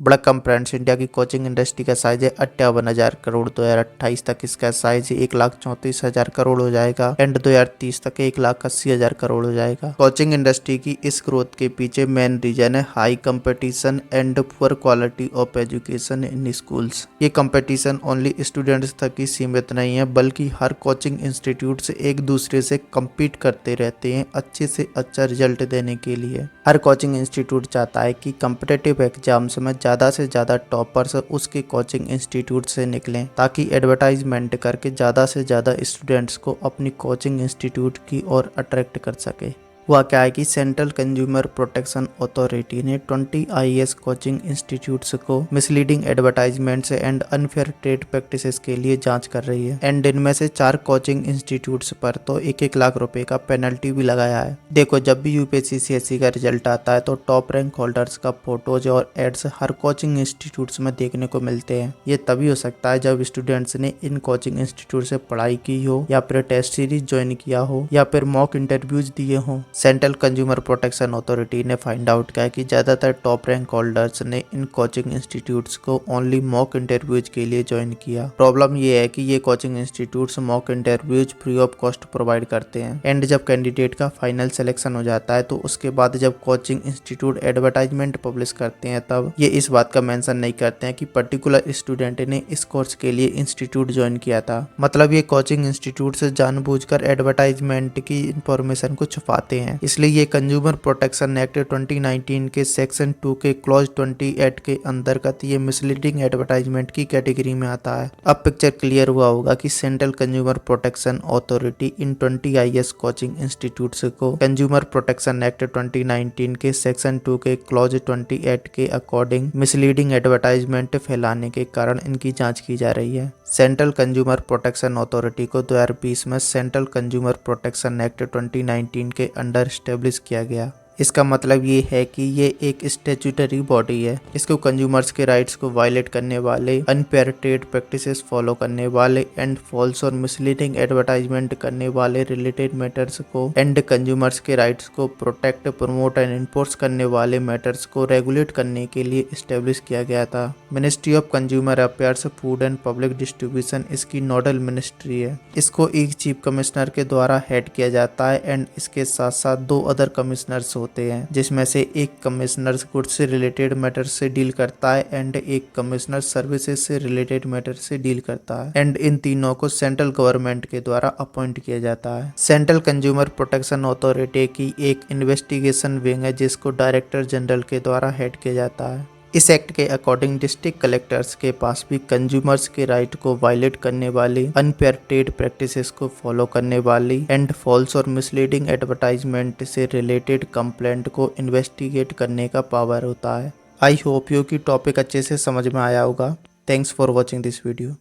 बड़ा कम friends, India की coaching industry का साइज है 58,000 करोड़। 2028 तक इसका साइज 1,34,000 करोड़ हो जाएगा एंड 2030 तक 1,80,000 करोड़ हो जाएगा। कोचिंग इंडस्ट्री की इस ग्रोथ के पीछे मेन रीजन है high competition and poor quality of education in schools. ये कंपटीशन ओनली स्टूडेंट्स तक ही सीमित नहीं है, बल्कि हर कोचिंग इंस्टीट्यूट से एक दूसरे से कम्पीट करते रहते हैं अच्छे से अच्छा रिजल्ट देने के लिए। हर कोचिंग इंस्टीट्यूट चाहता है कि कम्पिटिटिव एग्जाम्स में ज़्यादा से ज़्यादा टॉपर्स उसके कोचिंग इंस्टीट्यूट से निकलें, ताकि एडवर्टाइजमेंट करके ज़्यादा से ज़्यादा स्टूडेंट्स को अपनी कोचिंग इंस्टीट्यूट की ओर अट्रैक्ट कर सके। हुआ क्या है कि सेंट्रल कंज्यूमर प्रोटेक्शन अथॉरिटी ने 20 आईएएस कोचिंग इंस्टीट्यूट्स को misleading advertisements and unfair trade practices के लिए जांच कर रही है एंड इनमें से 4 कोचिंग इंस्टीट्यूट्स पर तो 1-1 लाख रुपए का पेनल्टी भी लगाया है। देखो, जब भी यूपीएससी सीएससी का रिजल्ट आता है तो टॉप रैंक होल्डर्स का फोटोज और एड्स हर कोचिंग इंस्टीट्यूट्स में देखने को मिलते हैं। ये तभी हो सकता है जब स्टूडेंट्स ने इन कोचिंग इंस्टीट्यूट से पढ़ाई की हो, या फिर टेस्ट सीरीज ज्वाइन किया हो, या फिर मॉक इंटरव्यूज दिए हों। सेंट्रल कंज्यूमर प्रोटेक्शन अथॉरिटी ने फाइंड आउट किया कि ज़्यादातर टॉप रैंक होल्डर्स ने इन कोचिंग इंस्टीट्यूट्स को ओनली मॉक इंटरव्यूज के लिए ज्वाइन किया। प्रॉब्लम ये है कि ये coaching institutes mock interviews free of cost provide करते हैं एंड जब कैंडिडेट का फाइनल सिलेक्शन हो जाता है तो उसके बाद जब कोचिंग इंस्टीट्यूट एडवर्टाइजमेंट पब्लिश करते हैं तब ये इस बात का मेंशन नहीं करते हैं कि पर्टिकुलर स्टूडेंट ने इस कोर्स के लिए इंस्टीट्यूट ज्वाइन किया था। मतलब ये कोचिंग इंस्टीट्यूट से जानबूझकर एडवर्टाइजमेंट की इंफॉर्मेशन को छुपाते हैं। इसलिए ये कंज्यूमर प्रोटेक्शन एक्ट 2019 के सेक्शन 2 के क्लॉज 28 के अंतर्गत ये मिसलीडिंग एडवर्टाइजमेंट की कैटेगरी में आता है। अब पिक्चर क्लियर हुआ होगा कि central consumer protection authority in 20 IAS coaching institutes को कंज्यूमर प्रोटेक्शन एक्ट 2019 के सेक्शन 2 के क्लॉज 28 के अकॉर्डिंग मिसलीडिंग एडवर्टाइजमेंट फैलाने के कारण इनकी जांच की जा रही है। सेंट्रल कंज्यूमर प्रोटेक्शन अथॉरिटी को 2020 में सेंट्रल कंज्यूमर प्रोटेक्शन एक्ट 2019 के अंडर एस्टेब्लिश किया गया। इसका मतलब ये है कि ये एक स्टैट्यूटरी बॉडी है। इसको कंज्यूमर्स के राइट्स को वायलेट करने वाले, अनफेयर ट्रेड प्रैक्टिसेस फॉलो करने वाले एंड फॉल्स और मिसलीडिंग एडवर्टाइजमेंट करने वाले रिलेटेड मैटर्स को एंड कंज्यूमर्स के राइट्स को प्रोटेक्ट, प्रमोट एंड इन्फोर्स करने वाले मैटर्स को रेगुलेट करने के लिए एस्टेब्लिश किया गया था। Ministry of consumer affairs, food and public distribution इसकी नोडल मिनिस्ट्री है। इसको एक चीफ कमिश्नर के द्वारा हेड किया जाता है एंड इसके साथ साथ 2 अदर कमिश्नर्स होते हैं, जिसमें से एक कमिश्नर गुड्स से रिलेटेड मैटर से डील करता है एंड एक कमिश्नर सर्विसेज से रिलेटेड मैटर से डील करता है एंड इन तीनों को सेंट्रल गवर्नमेंट के द्वारा अपॉइंट किया जाता है। सेंट्रल कंज्यूमर प्रोटेक्शन अथॉरिटी की एक इन्वेस्टिगेशन विंग है जिसको डायरेक्टर जनरल के द्वारा हेड किया जाता है। इस एक्ट के अकॉर्डिंग डिस्ट्रिक्ट कलेक्टर्स के पास भी कंज्यूमर्स के राइट को वायलेट करने वाली, अनफेयर ट्रेड प्रैक्टिसेस को फॉलो करने वाली एंड फॉल्स और मिसलीडिंग एडवर्टाइजमेंट से रिलेटेड कंप्लेंट को इन्वेस्टिगेट करने का पावर होता है। आई होप यू कि टॉपिक अच्छे से समझ में आया होगा। Thanks for watching this video.